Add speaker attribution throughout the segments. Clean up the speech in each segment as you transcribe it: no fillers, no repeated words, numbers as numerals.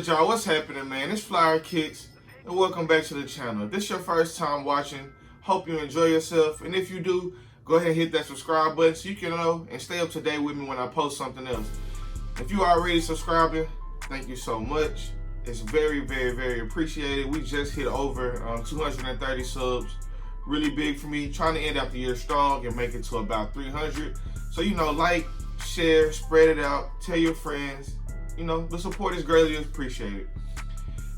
Speaker 1: y'all, what's happening, man? It's Flyer Kicks, and welcome back to the channel. If this is your first time watching, hope you enjoy yourself, and if you do, go ahead and hit that subscribe button so you can know and stay up to date with me when I post something else. If you are already subscribing, thank you so much. It's very, very, very appreciated. We just hit over 230 subs. Really big for me. Trying to end out the year strong and make it to about 300. So, like, share, spread it out, tell your friends. The support is greatly appreciated.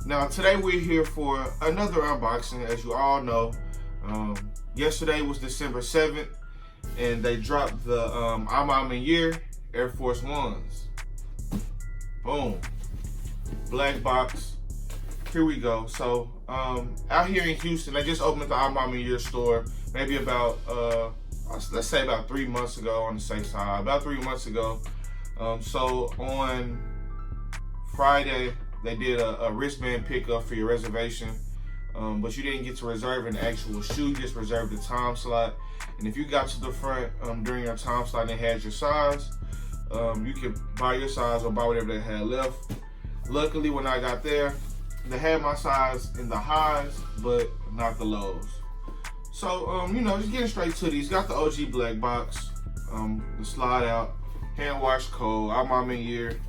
Speaker 1: Now, today we're here for another unboxing. As you all know, yesterday was December 7th, and they dropped the Maniere Air Force Ones. Boom. Black box. Here we go. So, out here in Houston, they just opened the Maniere store maybe about, let's say about 3 months ago on the safe side. About 3 months ago. So, on Friday, they did a wristband pickup for your reservation, but you didn't get to reserve an actual shoe, you just reserved the time slot. And if you got to the front during your time slot and they had your size, you could buy your size or buy whatever they had left. Luckily, when I got there, they had my size in the highs, but not the lows. So, just getting straight to these. Got the OG black box, the slide out, hand wash code, Maniere.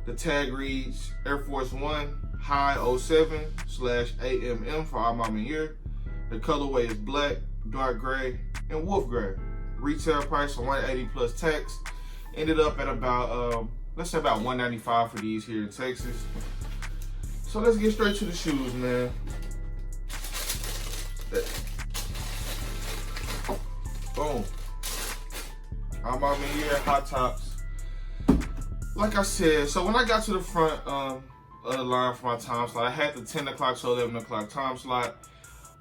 Speaker 1: The tag reads Air Force One High 07/AMM for Maniere. The colorway is black, dark gray, and wolf gray. Retail price of $180 plus tax. Ended up at about, let's say about $195 for these here in Texas. So let's get straight to the shoes, man. Boom. Maniere hot tops. Like I said, so when I got to the front of the line for my time slot, I had the 10 o'clock to 11 o'clock time slot.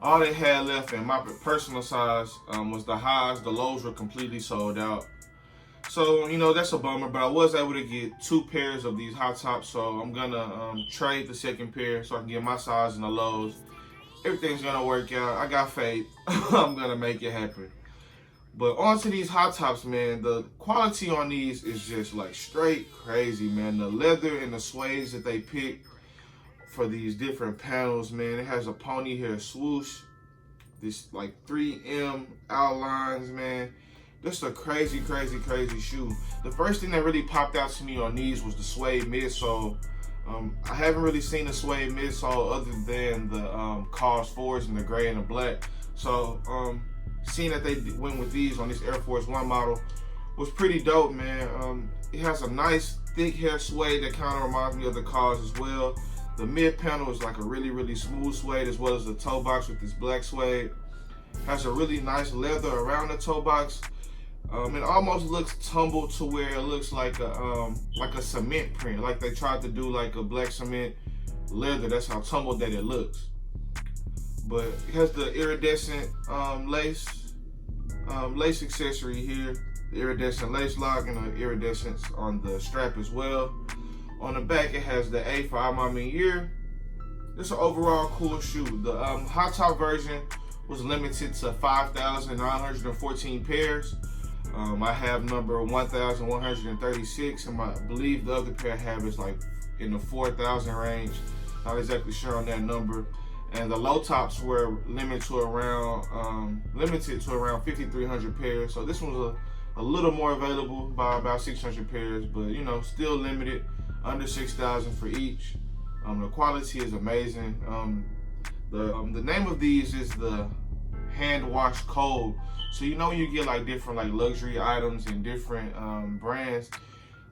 Speaker 1: All they had left in my personal size was the highs. The lows were completely sold out. So, that's a bummer, but I was able to get 2 pairs of these hot tops, so I'm gonna trade the second pair so I can get my size in the lows. Everything's gonna work out. I got faith. I'm gonna make it happen. But on to these hot tops, man. The quality on these is just like straight crazy, man. The leather and the suede that they picked for these different panels, man. It has a pony hair swoosh. This like 3M outlines, man. Just a crazy, crazy, crazy shoe. The first thing that really popped out to me on these was the suede midsole. I haven't really seen a suede midsole other than the Cause 4s in the gray and the black. So, seeing that they went with these on this Air Force One model was pretty dope, man. It has a nice thick hair suede that kind of reminds me of the Cause as well. The mid panel is like a really, really smooth suede, as well as the toe box with this black suede. Has a really nice leather around the toe box. It almost looks tumbled to where it looks like a cement print, like they tried to do like a black cement leather. That's how tumbled that it looks. But it has the iridescent lace accessory here, the iridescent lace lock, and the iridescence on the strap as well. On the back, it has the A for Maniere. It's an overall cool shoe. The hot top version was limited to 5,914 pairs. I have number 1,136, and I believe the other pair I have is like in the 4,000 range. Not exactly sure on that number. And the low tops were limited to around 5,300 pairs. So this one was a little more available by about 600 pairs, but still limited, under 6,000 for each. The quality is amazing. The name of these is the hand wash code. So when you get like different like luxury items and different brands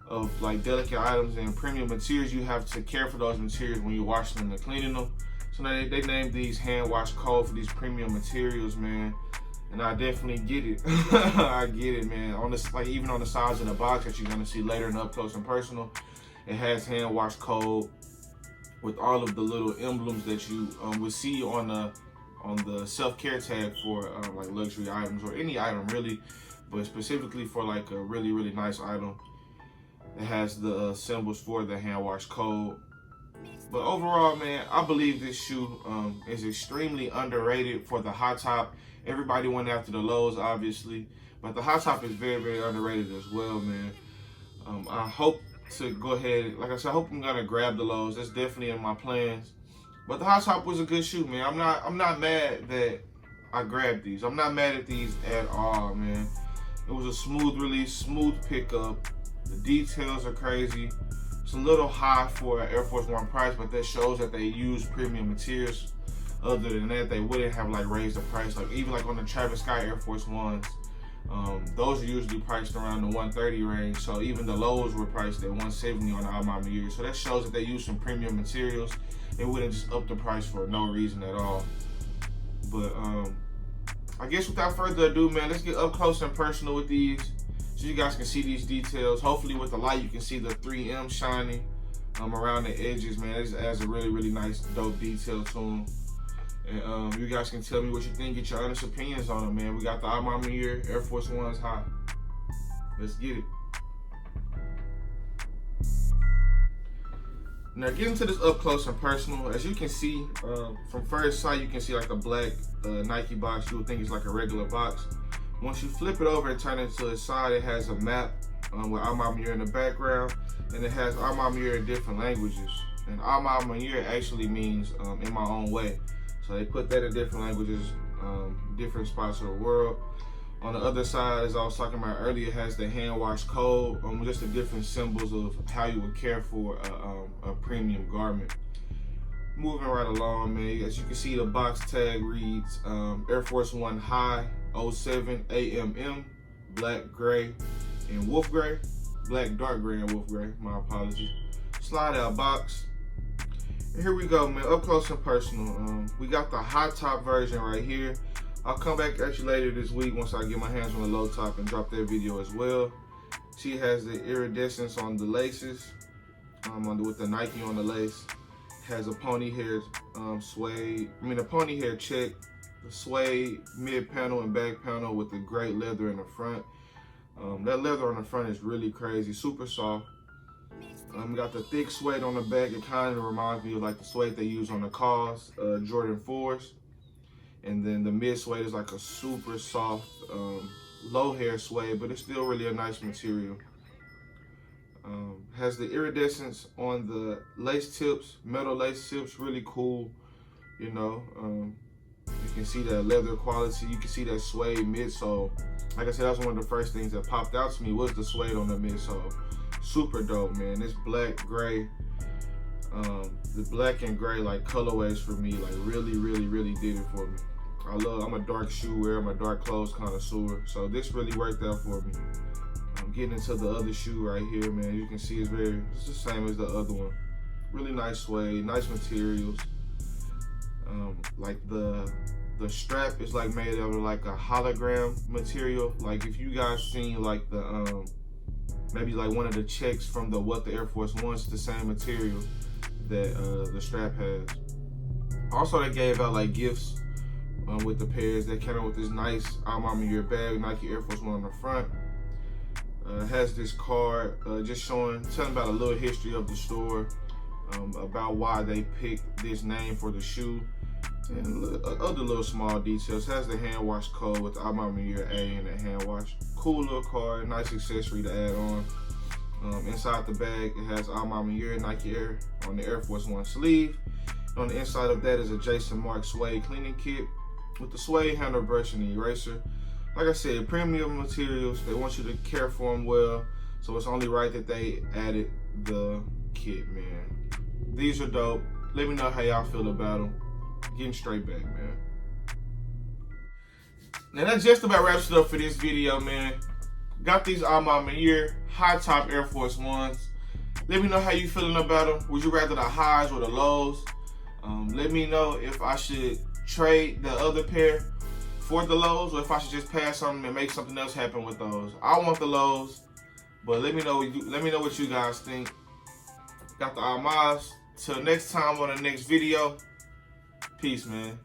Speaker 1: of like delicate items and premium materials, you have to care for those materials when you're washing them and cleaning them. So now they named these hand wash code for these premium materials, man. And I definitely get it. I get it, man. On this, like even on the sides of the box that you're gonna see later in up close and personal, it has hand wash code with all of the little emblems that you would see on the self-care tag for like luxury items or any item really, but specifically for like a really, really nice item. It has the symbols for the hand wash code. But overall, man, I believe this shoe is extremely underrated for the hot top. Everybody went after the lows, obviously, but the hot top is very, very underrated as well, man. I hope to go ahead. Like I said, I hope I'm gonna grab the lows. That's definitely in my plans. But the high top was a good shoe, man. I'm not mad that I grabbed these. I'm not mad at these at all, man. It was a smooth release, smooth pickup. The details are crazy. It's a little high for an Air Force One price, but that shows that they use premium materials. Other than that, they wouldn't have like raised the price. Like even like on the Travis Scott Air Force Ones, those are usually priced around the 130 range. So even the lows were priced at 170 on the Maniere. So that shows that they use some premium materials. It wouldn't just up the price for no reason at all. But I guess without further ado, man, let's get up close and personal with these so you guys can see these details. Hopefully with the light you can see the 3M shining around the edges, man. It just adds a really, really nice, dope detail to them. And you guys can tell me what you think, get your honest opinions on them, man. We got the Maniere Air Force Ones high. Let's get it. Now getting to this up close and personal, as you can see, from first sight you can see like a black Nike box. You would think it's like a regular box. Once you flip it over and turn it to the side, it has a map with Maniere in the background, and it has Maniere in different languages. And Maniere actually means in my own way. So they put that in different languages, different spots of the world. On the other side, as I was talking about earlier, it has the hand wash code, just the different symbols of how you would care for a premium garment. Moving right along, man, as you can see, the box tag reads Air Force One High 07 AMM, black, gray, and wolf gray. Black, dark gray, and wolf gray, my apologies. Slide out box. And here we go, man, up close and personal. We got the high top version right here. I'll come back at you later this week once I get my hands on the low top and drop that video as well. She has the iridescence on the laces, with the Nike on the lace. Has a pony hair suede, a pony hair check, the suede mid panel and back panel with the great leather in the front. That leather on the front is really crazy, super soft. We got the thick suede on the back. It kind of reminds me of like the suede they use on the cars, Jordan 4s. And then the mid suede is like a super soft, low hair suede, but it's still really a nice material. Has the iridescence on the lace tips, metal lace tips, really cool. You know, you can see that leather quality. You can see that suede midsole. Like I said, that's one of the first things that popped out to me was the suede on the midsole. Super dope, man. This black, gray, the black and gray like colorways for me, like really, really, really did it for me. I'm a dark shoe wearer, I'm a dark clothes connoisseur, so this really worked out for me. I'm getting into the other shoe right here, man. You can see it's the same as the other one. Really nice suede, nice materials. Like the strap is like made out of like a hologram material. Like if you guys seen like the maybe like one of the checks from the What the Air Force One's, the same material that the strap has. Also, they gave out like gifts with the pairs. They came out with this nice Maniere bag, Nike Air Force One on the front. Has this card just telling about a little history of the store, about why they picked this name for the shoe, and other little small details. Has the hand wash code with the Maniere A and the hand wash. Cool little card, nice accessory to add on. Inside the bag, it has Maniere Nike Air on the Air Force One sleeve. On the inside of that is a Jason Mark suede cleaning kit with the suede handle brush and the eraser. Like I said, premium materials. They want you to care for them well, so it's only right that they added the kit, man. These are dope. Let me know how y'all feel about them. Getting straight back, man. Now that just about wraps it up for this video, man. Got these Maniere high top Air Force Ones. Let me know how you feeling about them. Would you rather the highs or the lows? Let me know if I should trade the other pair for the lows, or if I should just pass on them and make something else happen with those. I want the lows, but let me know what you guys think. Got the Almas. Till next time on the next video. Peace, man.